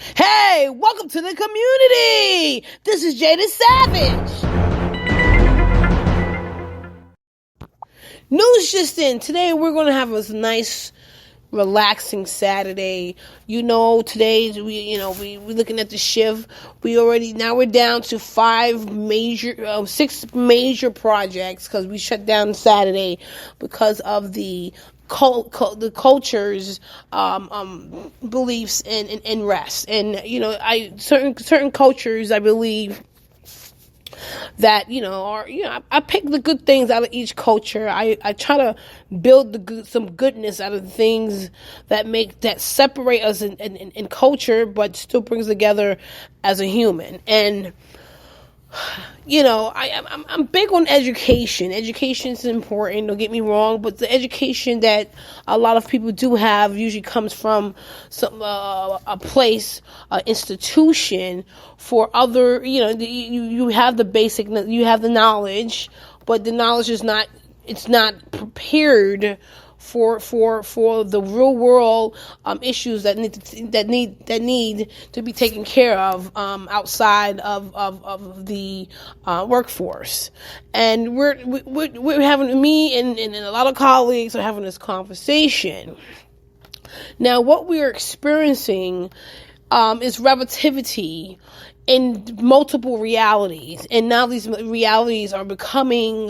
Hey, welcome to the community. This is Jada Savage. News just in. Today we're going to have a nice, relaxing Saturday. Today we're looking at the shift. We're down to six major projects because we shut down Saturday because of the culture's beliefs and rest. And certain cultures, I believe that I pick the good things out of each culture. I try to build some goodness out of the things that separate us in culture, but still brings together as a human. And I'm big on education. Education is important, don't get me wrong, but the education that a lot of people do have usually comes from a place, institution for other, you have the basic, you have the knowledge, but the knowledge it's not prepared for the real world issues that need to be taken care of outside of the workforce. And we're having, me and a lot of colleagues are having this conversation. Now, what we are experiencing is relativity in multiple realities, and now these realities are coming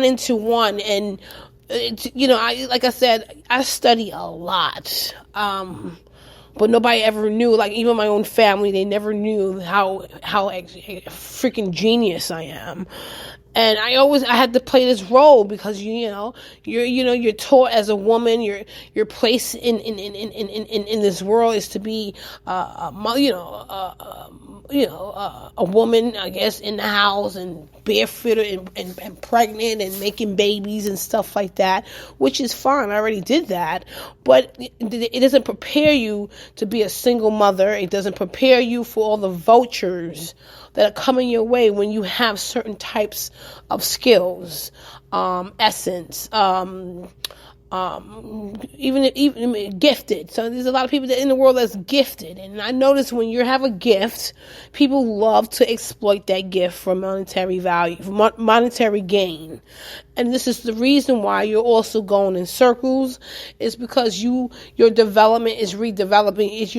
into one. And like I said, I study a lot, but nobody ever knew. Like, even my own family, they never knew how freaking genius I am. And I had to play this role because you're taught as a woman, your place in this world is to be a woman, I guess, in the house and barefooted and pregnant and making babies and stuff like that, which is fine. I already did that, but it doesn't prepare you to be a single mother. It doesn't prepare you for all the vultures that are coming your way when you have certain types of skills, essence, even gifted. So there's a lot of people in the world that's gifted, and I notice when you have a gift, people love to exploit that gift for monetary value, for monetary gain. And this is the reason why you're also going in circles, is because your development is redeveloping. It's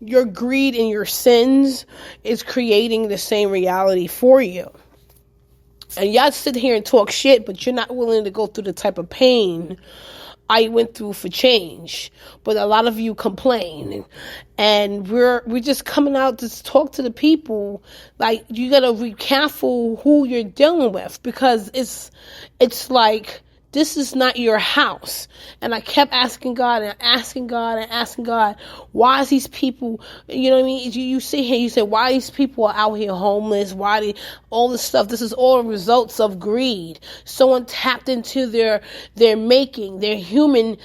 your greed and your sins is creating the same reality for you. And y'all sit here and talk shit, but you're not willing to go through the type of pain I went through for change. But a lot of you complain, and we're just coming out to talk to the people. Like, you gotta be careful who you're dealing with, because it's like, this is not your house. And I kept asking God and asking God and asking God, why is these people, you know what I mean? You sit here, you say, why these people are out here homeless? All this stuff? This is all results of greed. Someone tapped into their making, their humanoid,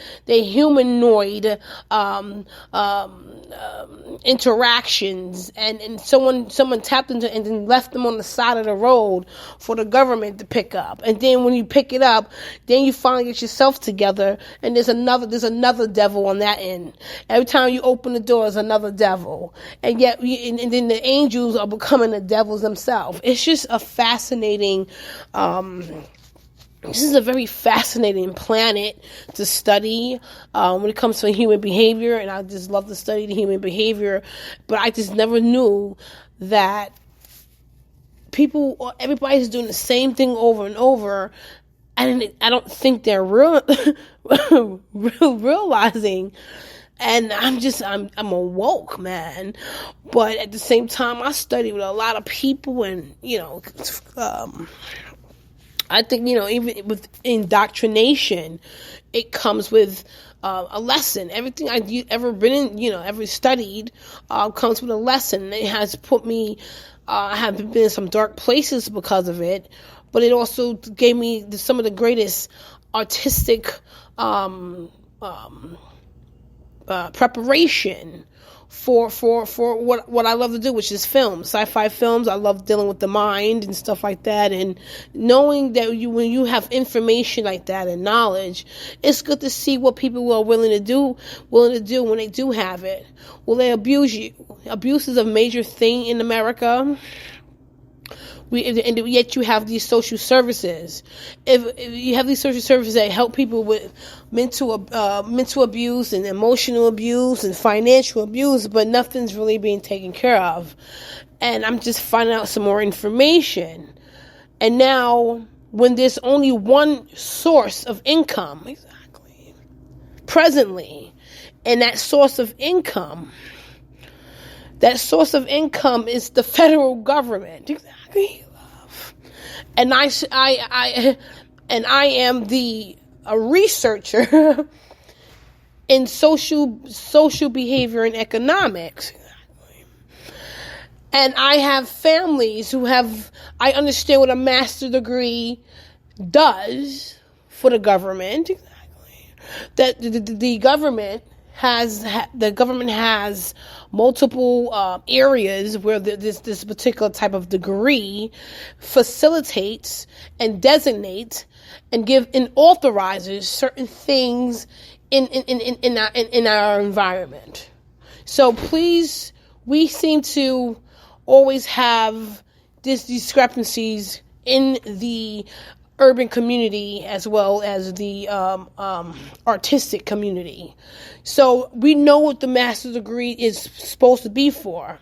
interactions, and someone tapped into and then left them on the side of the road for the government to pick up. And then when you pick it up, then you finally get yourself together, and there's another devil on that end. Every time you open the door, there's another devil, and yet and then the angels are becoming the devils themselves. It's just a fascinating. This is a very fascinating planet to study when it comes to human behavior, and I just love to study the human behavior. But I just never knew that everybody's doing the same thing over and over, and I don't think they're realizing. And I'm awoke, man. But at the same time, I study with a lot of people, and I think, even with indoctrination, it comes with a lesson. Everything I ever been in, ever studied, comes with a lesson. It has put me, I have been in some dark places because of it, but it also gave me some of the greatest artistic preparation for what I love to do, which is films, sci-fi films. I love dealing with the mind and stuff like that, and knowing that when you have information like that and knowledge, it's good to see what people are willing to do when they do have it. Will they abuse you? Abuse is a major thing in America. And yet you have these social services. If you have these social services that help people with mental abuse and emotional abuse and financial abuse, but nothing's really being taken care of. And I'm just finding out some more information. And now, when there's only one source of income, exactly, presently, and that source of income is the federal government. Exactly. And I am a researcher in social behavior and economics. And I have families I understand what a master's degree does for the government. Exactly. That the government has multiple areas where this particular type of degree facilitates and designates and authorizes certain things in our environment. So please, we seem to always have these discrepancies in the urban community as well as the artistic community. So we know what the master's degree is supposed to be for.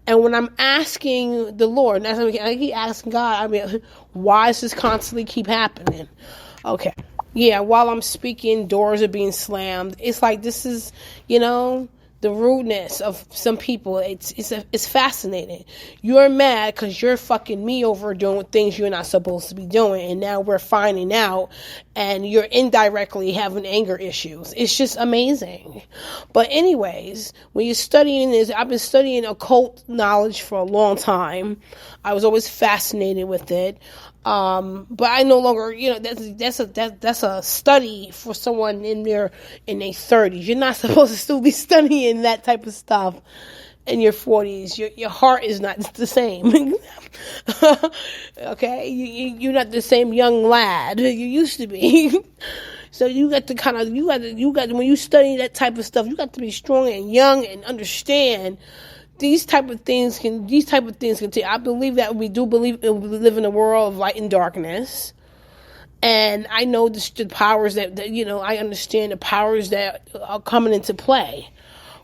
And when I'm asking the Lord, and I keep asking God, why does this constantly keep happening? Okay. Yeah, while I'm speaking, doors are being slammed. It's like, this is, the rudeness of some people. It's fascinating. You're mad because you're fucking me over doing things you're not supposed to be doing, and now we're finding out, and you're indirectly having anger issues. It's just amazing. But anyways, when you're studying this, I've been studying occult knowledge for a long time. I was always fascinated with it. But I no longer, that's a study for someone in their 30s. You're not supposed to still be studying that type of stuff in your 40s. Your heart is not the same. Okay? You're not the same young lad you used to be. So you got to when you study that type of stuff, you got to be strong and young and understand these type of things can take. I believe that we live in a world of light and darkness. And I know the powers that I understand the powers that are coming into play.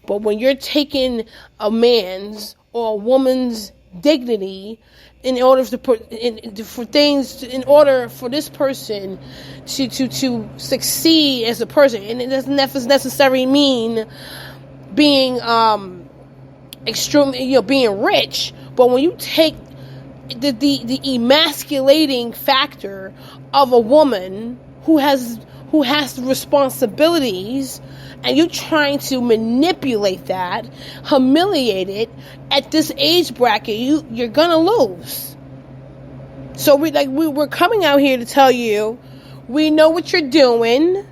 But when you're taking a man's or a woman's dignity in order for this person to succeed as a person, and it doesn't necessarily mean being extremely, being rich, but when you take the emasculating factor of a woman who has responsibilities, and you're trying to manipulate that, humiliate it at this age bracket, you're gonna lose. So we're coming out here to tell you, we know what you're doing.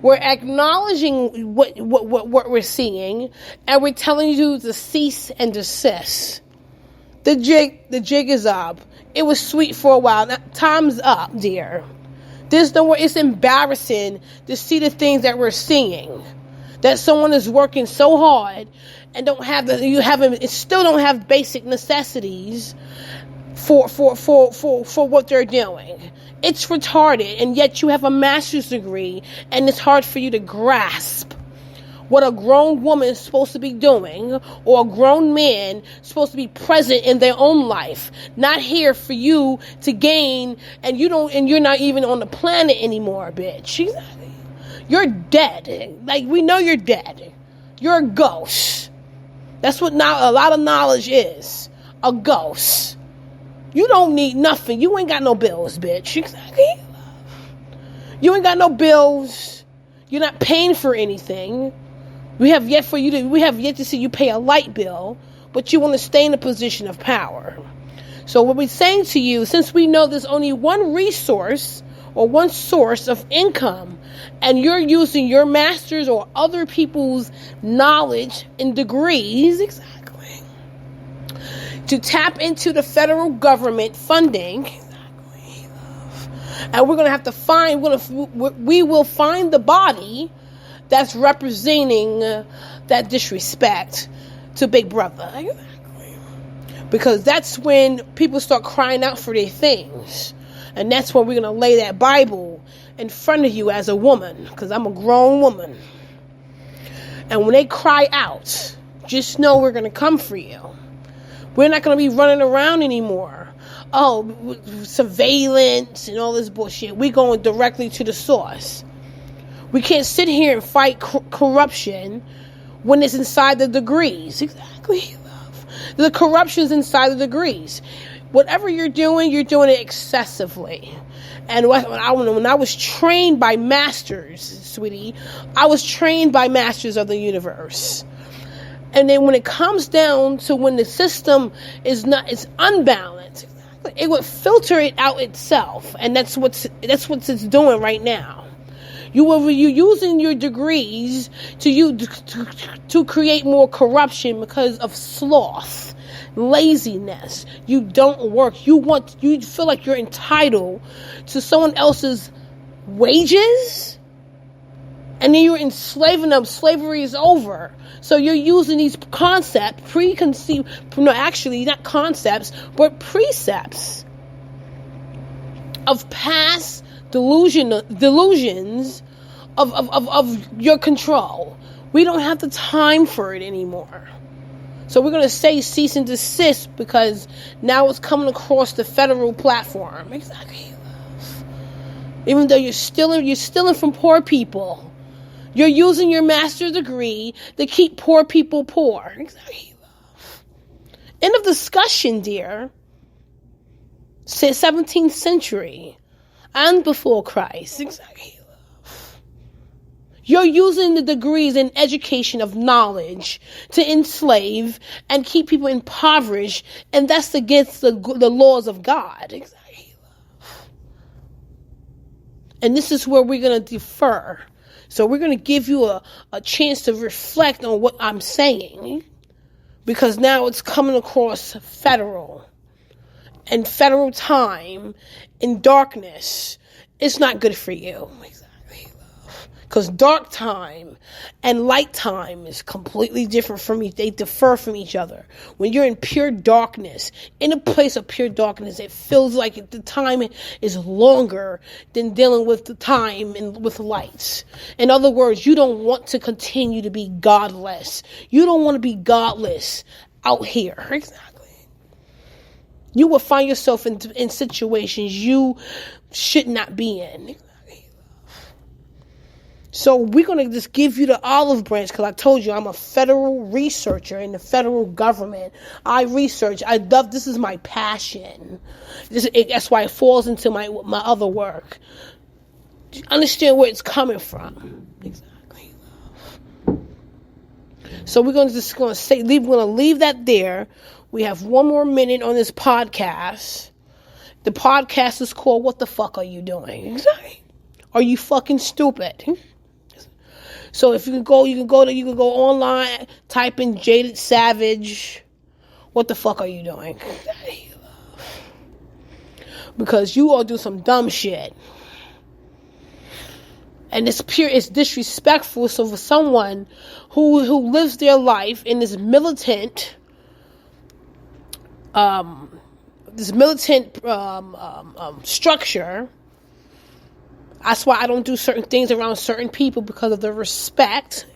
We're acknowledging what we're seeing, and we're telling you to cease and desist. The jig is up. It was sweet for a while. Now, time's up, dear. It's embarrassing to see the things that we're seeing. That someone is working so hard and still don't have basic necessities for what they're doing. It's retarded, and yet you have a master's degree, and it's hard for you to grasp what a grown woman is supposed to be doing, or a grown man is supposed to be present in their own life, not here for you to gain, and you're not even on the planet anymore, bitch. You're dead. We know you're dead. You're a ghost. That's what a lot of knowledge is. A ghost. You don't need nothing. You ain't got no bills, bitch. Exactly. You ain't got no bills. You're not paying for anything. We have yet to see you pay a light bill, but you want to stay in a position of power. So what we're saying to you, since we know there's only one resource or one source of income, and you're using your master's or other people's knowledge and degrees, exactly, to tap into the federal government funding, exactly, and we're going to have to find, we will find the body that's representing that disrespect to Big Brother. Exactly. Because that's when people start crying out for their things. And that's when we're going to lay that Bible in front of you as a woman. Because I'm a grown woman. And when they cry out, just know we're going to come for you. We're not going to be running around anymore. Oh, surveillance and all this bullshit. We're going directly to the source. We can't sit here and fight corruption when it's inside the degrees. Exactly. The corruption's inside the degrees. Whatever you're doing it excessively. And when I was trained by masters, sweetie, I was trained by masters of the universe. And then when it comes down to when the system is unbalanced, it would filter it out itself. And that's what it's doing right now. You're using your degrees to create more corruption because of sloth, laziness. You don't work. You feel like you're entitled to someone else's wages, and then you're enslaving them. Slavery is over. So you're using these concepts, not concepts, but precepts of past delusions of your control. We don't have the time for it anymore. So we're going to say cease and desist because now it's coming across the federal platform. Exactly. Even though you're stealing from poor people. You're using your master's degree to keep poor people poor. Exactly. End of discussion, dear. 17th century. And before Christ. Exactly. You're using the degrees and education of knowledge to enslave and keep people impoverished, and that's against the laws of God. Exactly. And this is where we're going to defer. So we're going to give you a chance to reflect on what I'm saying, because now it's coming across federal. And federal time in darkness, it's not good for you. Exactly. Because dark time and light time is completely different from each. They differ from each other. When you're in pure darkness, in a place of pure darkness, it feels like the time is longer than dealing with the time and with lights. In other words, you don't want to continue to be godless. You don't want to be godless out here. Exactly. You will find yourself in situations you should not be in. So we're going to just give you the olive branch, because I told you I'm a federal researcher in the federal government. I research. I love, this is my passion. That's why it falls into my other work. Understand where it's coming from. Exactly. So we're going to leave that there. We have one more minute on this podcast. The podcast is called "What the Fuck Are You Doing?" Exactly. Are you fucking stupid? So if you can go online, type in Jaded Savage. What the fuck are you doing? Because you all do some dumb shit. And it's disrespectful. So for someone who lives their life in this militant structure, that's why I don't do certain things around certain people, because of the respect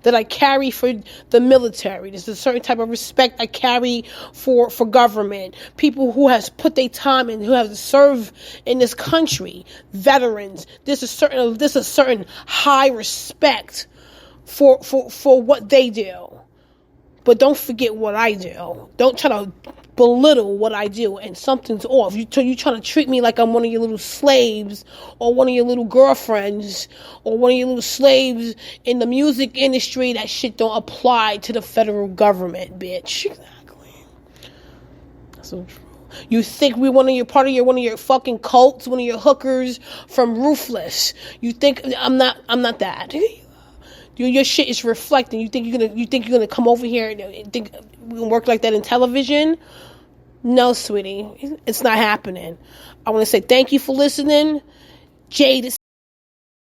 that I carry for the military. There's a certain type of respect I carry for government, people who has put their time in, who have served in this country, veterans. There's a certain high respect for what they do. But don't forget what I do. Don't try to belittle what I do, and something's off. You trying to treat me like I'm one of your little slaves, or one of your little girlfriends, or one of your little slaves in the music industry. That shit don't apply to the federal government, bitch. Exactly. That's so true. You think we one of your fucking cults, one of your hookers from Ruthless. You think I'm not that. Your shit is reflecting. You think you're gonna come over here and think we can work like that in television? No, sweetie. It's not happening. I want to say thank you for listening. Jade